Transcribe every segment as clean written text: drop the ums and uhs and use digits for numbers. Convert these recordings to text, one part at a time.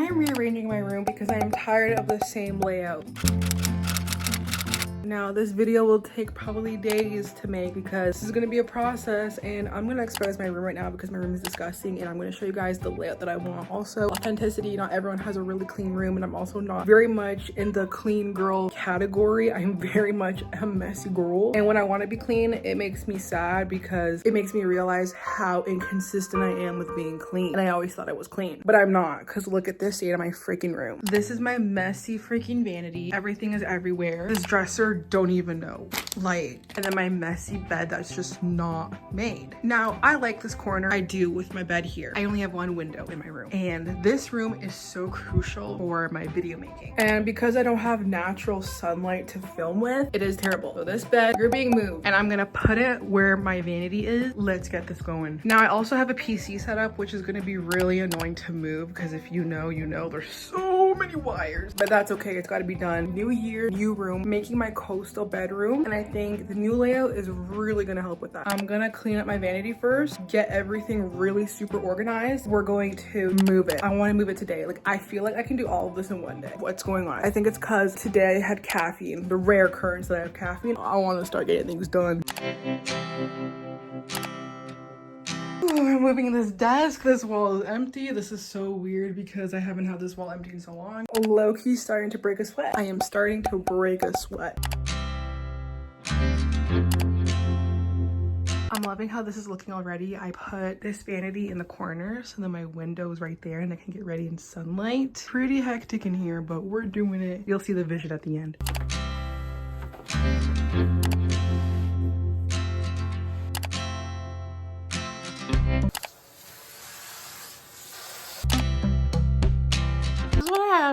am rearranging my room because I am tired of the same layout. Now this video will take probably days to make because this is going to be a process, and I'm going to expose my room right now because my room is disgusting, and I'm going to show you guys the layout that I want. Also, authenticity. Not everyone has a really clean room, and I'm also not very much in the clean girl category. I'm very much a messy girl, and when I want to be clean, it makes me sad because it makes me realize how inconsistent I am with being clean. And I always thought I was clean, but I'm not, because look at this state of my freaking room. This is my messy freaking vanity. Everything is everywhere. This dresser, don't even know, like, and then my messy bed that's just not made. Now I like this corner, I do, with my bed here. I only have one window in my room, and this room is so crucial for my video making, and because I don't have natural sunlight to film with, it is terrible. So this bed, you're being moved, and I'm gonna put it where my vanity is. Let's get this going. Now I also have a PC set up, which is gonna be really annoying to move because if you know, you know, there's so many wires, but that's okay, it's got to be done. New year, new room, making my coastal bedroom, and I think the new layout is really gonna help with that. I'm gonna clean up my vanity first, get everything really super organized. We're going to move it. I want to move it today. Like, I feel like I can do all of this in one day. What's going on? I think it's because today I had caffeine, the rare occurrence that I have caffeine. I want to start getting things done. We're moving this desk. This wall is empty. This is so weird because I haven't had this wall empty in so long. Low-key starting to break a sweat. I am starting to break a sweat. I'm loving how this is looking already. I put this vanity in the corner so then my window is right there and I can get ready in sunlight. Pretty hectic in here, but we're doing it. You'll see the vision at the end.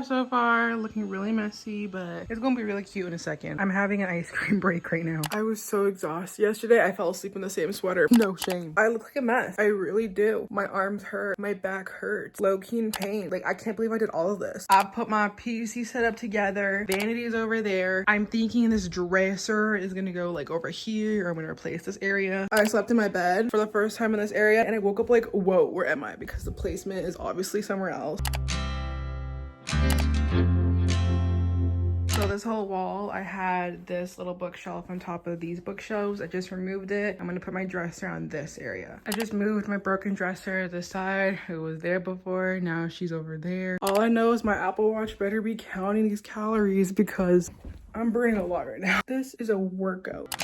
So far, looking really messy, but it's gonna be really cute in a second. I'm having an ice cream break right now. I was so exhausted yesterday. I fell asleep in the same sweater. No shame. I look like a mess. I really do. My arms hurt. My back hurts. Low-key in pain. Like, I can't believe I did all of this. I put my PC setup together. Vanity is over there. I'm thinking this dresser is gonna go like over here, or I'm gonna replace this area. I slept in my bed for the first time in this area, and I woke up like, whoa, where am I? Because the placement is obviously somewhere else. So this whole wall, I had this little bookshelf on top of these bookshelves. I just removed it. I'm gonna put my dresser on this area. I just moved my broken dresser to the side. It was there before, now she's over there. All I know is my Apple Watch better be counting these calories because I'm burning a lot right now. This is a workout.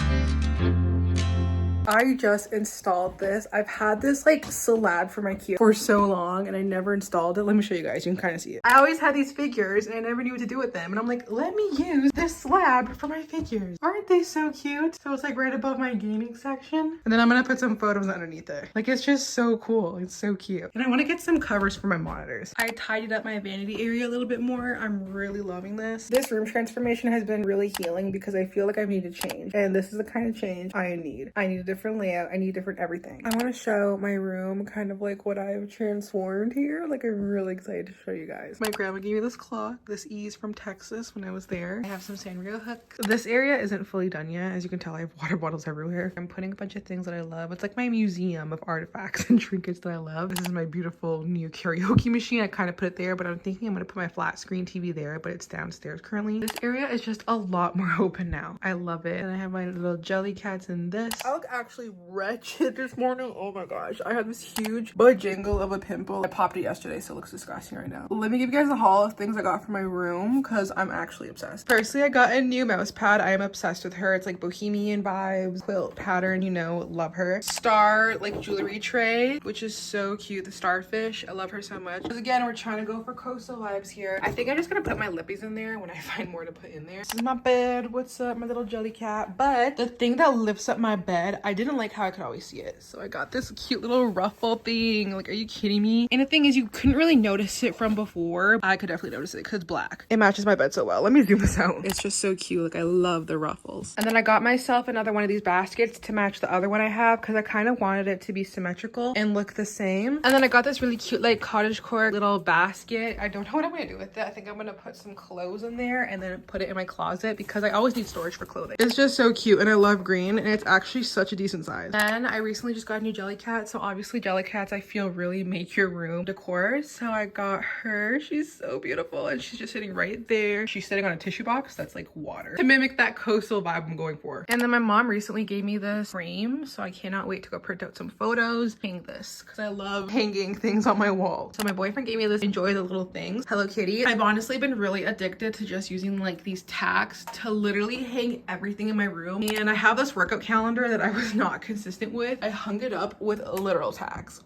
I just installed this. I've had this like slab from IKEA for so long and I never installed it. Let me show you guys. You can kind of see it. I always had these figures and I never knew what to do with them. And I'm like, let me use this slab for my figures. Aren't they so cute? So it's like right above my gaming section. And then I'm gonna put some photos underneath it. Like, it's just so cool. It's so cute. And I want to get some covers for my monitors. I tidied up my vanity area a little bit more. I'm really loving this. This room transformation has been really healing because I feel like I need to change. And this is the kind of change I need. I need a different layout. I need different everything. I want to show my room kind of like what I've transformed here. Like, I'm really excited to show you guys. My grandma gave me this clock, this ease from Texas when I was there. I have some Sanrio hooks. This area isn't fully done yet. As you can tell, I have water bottles everywhere. I'm putting a bunch of things that I love. It's like my museum of artifacts and trinkets that I love. This is my beautiful new karaoke machine. I kind of put it there, but I'm thinking I'm gonna put my flat screen TV there, but it's downstairs currently. This area is just a lot more open now. I love it. And I have my little jelly cats in this. I look actually wretched this morning. Oh my gosh, I had this huge bajingle of a pimple. I popped it yesterday, so it looks disgusting right now. Let me give you guys a haul of things I got from my room because I'm actually obsessed. Firstly, I got a new mouse pad. I am obsessed with her. It's like bohemian vibes, quilt pattern, you know, love her. Star like jewelry tray, which is so cute. The starfish, I love her so much. Because again, we're trying to go for coastal vibes here. I think I'm just gonna put my lippies in there when I find more to put in there. This is my bed. What's up, my little jelly cat? But the thing that lifts up my bed, I didn't like how I could always see it. So I got this cute little ruffle thing. Like, are you kidding me? And the thing is, you couldn't really notice it from before. I could definitely notice it because it's black. It matches my bed so well. Let me zoom this out. It's just so cute. Like, I love the ruffles. And then I got myself another one of these baskets to match the other one I have because I kind of wanted it to be symmetrical and look the same. And then I got this really cute like cottagecore little basket. I don't know what I'm gonna do with it. I think I'm gonna put some clothes in there and then put it in my closet because I always need storage for clothing. It's just so cute and I love green, and it's actually such a decent size. And I recently just got a new Jellycat. So obviously Jellycats, I feel, really make your room decor. So I got her. She's so beautiful. And she's just sitting right there. She's sitting on a tissue box that's like water to mimic that coastal vibe I'm going for. And then my mom recently gave me this frame. So I cannot wait to go print out some photos. Hang this because I love hanging things on my wall. So my boyfriend gave me this Enjoy the Little Things Hello Kitty. I've honestly been really addicted to just using like these tacks to literally hang everything in my room. And I have this workout calendar that I was not consistent with. I hung it up with literal tacks.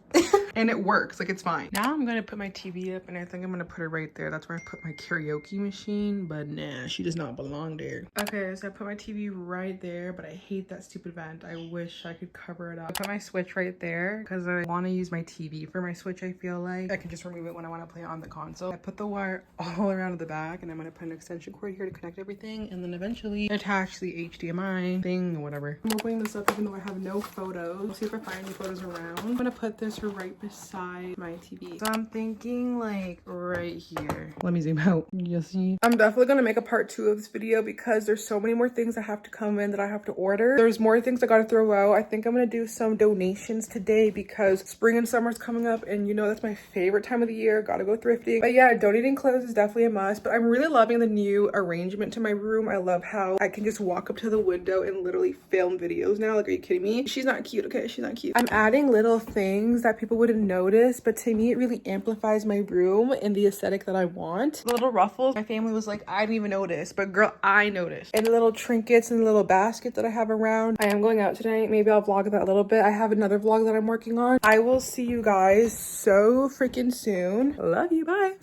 And it works, like it's fine. Now I'm gonna put my TV up and I think I'm gonna put it right there. That's where I put my karaoke machine, but nah, she does not belong there. Okay, so I put my TV right there, but I hate that stupid vent. I wish I could cover it up. I put my Switch right there because I want to use my TV for my Switch. I feel like I can just remove it when I want to play on the console. I put the wire all around the back and I'm gonna put an extension cord here to connect everything and then eventually attach the HDMI thing or whatever. I'm opening this up even though I have no photos. I'll see if I find any photos around. I'm gonna put this right beside my TV. So I'm thinking like right here. Let me zoom out. You see? I'm definitely gonna make a part 2 of this video because there's so many more things that have to come in that I have to order. There's more things I gotta throw out. I think I'm gonna do some donations today because spring and summer's coming up and you know that's my favorite time of the year. Gotta go thrifting. But yeah, donating clothes is definitely a must. But I'm really loving the new arrangement to my room. I love how I can just walk up to the window and literally film videos now. Like, are you kidding me? She's not cute, okay? She's not cute. I'm adding little things that people wouldn't notice, but to me it really amplifies my room and the aesthetic that I want. The little ruffles, my family was like, I didn't even notice, but girl, I noticed. And the little trinkets and the little basket that I have around. I am going out tonight. Maybe I'll vlog that a little bit. I have another vlog that I'm working on. I will see you guys so freaking soon. Love you. Bye.